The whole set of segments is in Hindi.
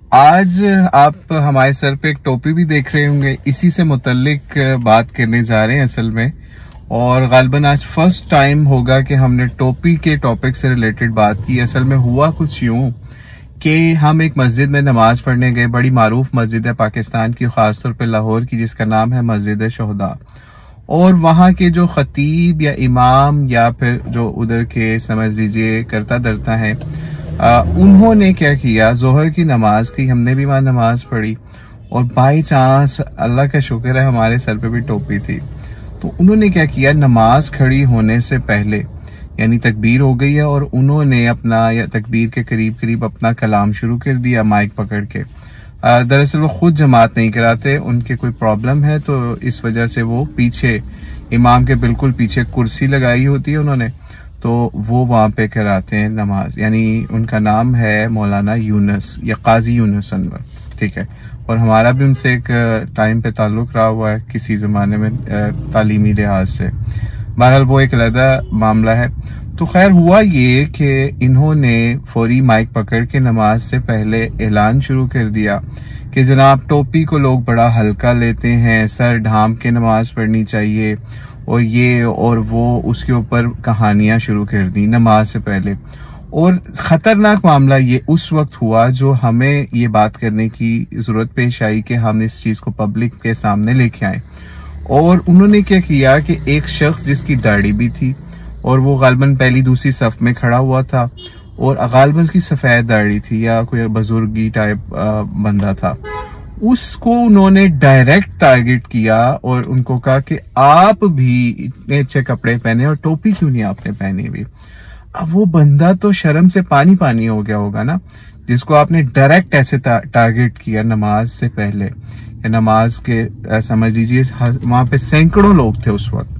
आज आप हमारे सर पे एक टोपी भी देख रहे होंगे, इसी से मुतल्लिक बात करने जा रहे हैं असल में। और गालिबन आज फर्स्ट टाइम होगा कि हमने टोपी के टॉपिक से रिलेटेड बात की। असल में हुआ कुछ यूं कि हम एक मस्जिद में नमाज पढ़ने गए। बड़ी मारूफ मस्जिद है पाकिस्तान की, खासतौर पे लाहौर की, जिसका नाम है मस्जिद शोहदा। और वहाँ के जो खतीब या इमाम या फिर जो उधर के समझ लीजिए करता धरता है, उन्होंने क्या किया, जोहर की नमाज थी, हमने भी वहां नमाज पढ़ी और बाई चांस अल्लाह का शुक्र है हमारे सर पे भी टोपी थी। तो उन्होंने क्या किया, नमाज खड़ी होने से पहले यानी तकबीर हो गई है और उन्होंने अपना या तकबीर के करीब करीब अपना कलाम शुरू कर दिया माइक पकड़ के। दरअसल वो खुद जमात नहीं कराते, उनके कोई प्रॉब्लम है तो इस वजह से वो पीछे इमाम के बिल्कुल पीछे कुर्सी लगाई होती है उन्होंने, तो वो वहां पे कराते हैं नमाज। यानी उनका नाम है मौलाना यूनुस या काजी यूनुस अनवर, ठीक है। और हमारा भी उनसे एक टाइम पे ताल्लुक रहा हुआ है किसी जमाने में तालीमी लिहाज से। बहरहाल वो एक अलग मामला है। तो खैर हुआ ये कि इन्होंने फौरी माइक पकड़ के नमाज से पहले ऐलान शुरू कर दिया कि जनाब टोपी को लोग बड़ा हल्का लेते हैं, सर ढांप के नमाज पढ़नी चाहिए और ये और वो, उसके ऊपर कहानियां शुरू कर दी नमाज से पहले। और खतरनाक मामला ये उस वक्त हुआ जो हमें ये बात करने की जरूरत पेश आई कि हम इस चीज को पब्लिक के सामने लेके आए। और उन्होंने क्या किया कि एक शख्स जिसकी दाढ़ी भी थी और वो गालिबन पहली दूसरी सफ में खड़ा हुआ था और गालिबन की सफेद दाढ़ी थी या कोई बुजुर्गी टाइप बंदा था, उसको उन्होंने डायरेक्ट टारगेट किया और उनको कहा कि आप भी इतने अच्छे कपड़े पहने और टोपी क्यों नहीं आपने पहनी हुई। अब वो बंदा तो शर्म से पानी पानी हो गया होगा ना, जिसको आपने डायरेक्ट ऐसे टारगेट किया नमाज से पहले या नमाज के समझ लीजिए वहां पे सैकड़ों लोग थे उस वक्त।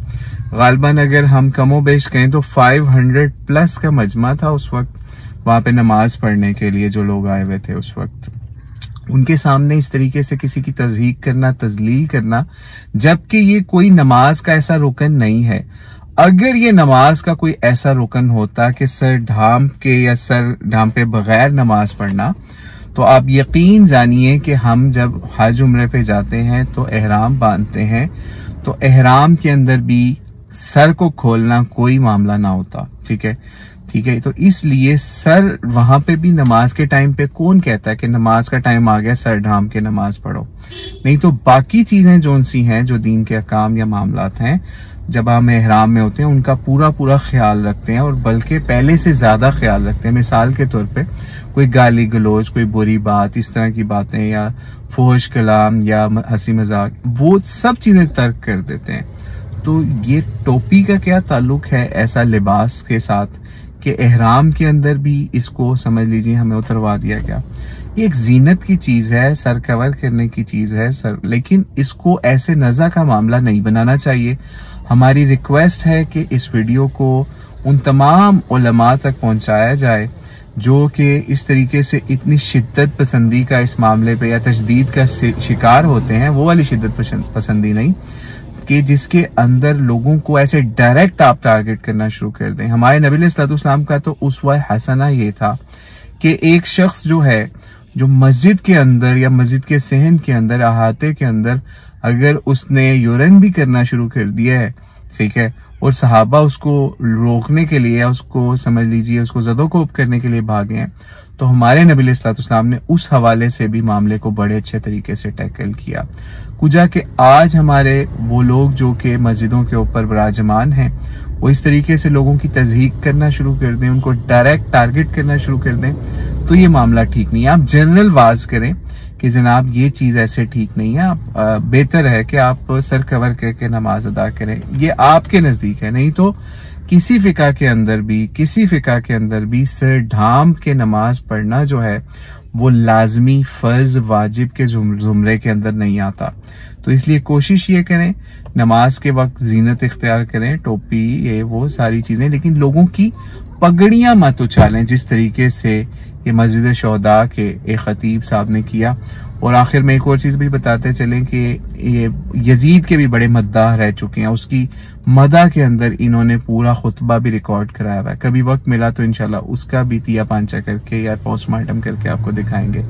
गालिबन अगर हम कमो बेश कहें तो 500 प्लस का मजमा था उस वक्त वहां पे नमाज पढ़ने के लिए जो लोग आए हुए थे उस वक्त। उनके सामने इस तरीके से किसी की तज़हीक करना, तजलील करना, जबकि ये कोई नमाज का ऐसा रुकन नहीं है। अगर ये नमाज का कोई ऐसा रुकन होता कि सर ढांप के या सर ढांपे बगैर नमाज पढ़ना, तो आप यकीन जानिए कि हम जब हज उम्रे पे जाते हैं तो एहराम बांधते हैं तो एहराम के अंदर भी सर को खोलना कोई मामला ना होता, ठीक है, ठीक है। तो इसलिए सर वहां पे भी नमाज के टाइम पे कौन कहता है कि नमाज का टाइम आ गया सर ढांप के नमाज पढ़ो। नहीं तो बाकी चीजें जो सी हैं, जो दीन के अहकाम या मामलात हैं, जब हम एहराम में होते हैं उनका पूरा पूरा ख्याल रखते हैं और बल्कि पहले से ज्यादा ख्याल रखते हैं। मिसाल के तौर पे कोई गाली गलोच, कोई बुरी बात, इस तरह की बातें या फोश कलाम या हंसी मजाक, वो सब चीजें तर्क कर देते हैं। तो ये टोपी का क्या ताल्लुक है ऐसा लिबास के साथ कि एहराम के अंदर भी इसको समझ लीजिए हमें उतरवा दिया गया। ये एक जीनत की चीज है, सर कवर करने की चीज है सर, लेकिन इसको ऐसे नज़ा का मामला नहीं बनाना चाहिए। हमारी रिक्वेस्ट है कि इस वीडियो को उन तमाम उलमा तक पहुंचाया जाए जो कि इस तरीके से इतनी शिद्दत पसंदी का इस मामले पे या तशदीद का शिकार होते हैं, वो वाली शिद्दत पसंदी नहीं कि जिसके अंदर लोगों को ऐसे डायरेक्ट आप टारगेट करना शुरू कर दें। हमारे नबी अलैहिस्सलाम का तो उस्वा हसना ये था कि एक शख्स जो है, जो मस्जिद के अंदर या मस्जिद के सहन के अंदर, अहाते के अंदर अगर उसने यूरिन भी करना शुरू कर दिया है, ठीक है, और सहाबा उसको रोकने के लिए या उसको समझ लीजिए उसको ज़दोकोब करने के लिए भागे हैं, तो हमारे नबी अलैहिस्सलाम ने उस हवाले से भी मामले को बड़े अच्छे तरीके से टैकल किया। कुजा के आज हमारे वो लोग जो कि मस्जिदों के ऊपर विराजमान हैं, वो इस तरीके से लोगों की तज़हीक करना शुरू कर दें, उनको डायरेक्ट टारगेट करना शुरू कर दें, तो ये मामला ठीक नहीं है। आप जनरल वाज करें कि जनाब ये चीज ऐसे ठीक नहीं है, आप बेहतर है कि आप सर कवर करके नमाज अदा करें, ये आपके नजदीक है। नहीं तो किसी फिका के अंदर भी सर ढांप के नमाज पढ़ना जो है वो लाजमी फर्ज वाजिब के जुमरे के अंदर नहीं आता। तो इसलिए कोशिश ये करें नमाज के वक्त जीनत इख्तियार करें, टोपी ये वो सारी चीजें, लेकिन लोगों की पगड़ियां मत उछालें जिस तरीके से ये मस्जिद शोहदा के एक खतीब साहब ने किया। और आखिर में एक और चीज भी बताते चलें कि ये यजीद के भी बड़े मद्दाह रह चुके हैं, उसकी मदा के अंदर इन्होंने पूरा खुतबा भी रिकॉर्ड कराया हुआ है। कभी वक्त मिला तो इंशाल्लाह उसका भी तिया पांचा करके या पोस्टमार्टम करके आपको दिखाएंगे।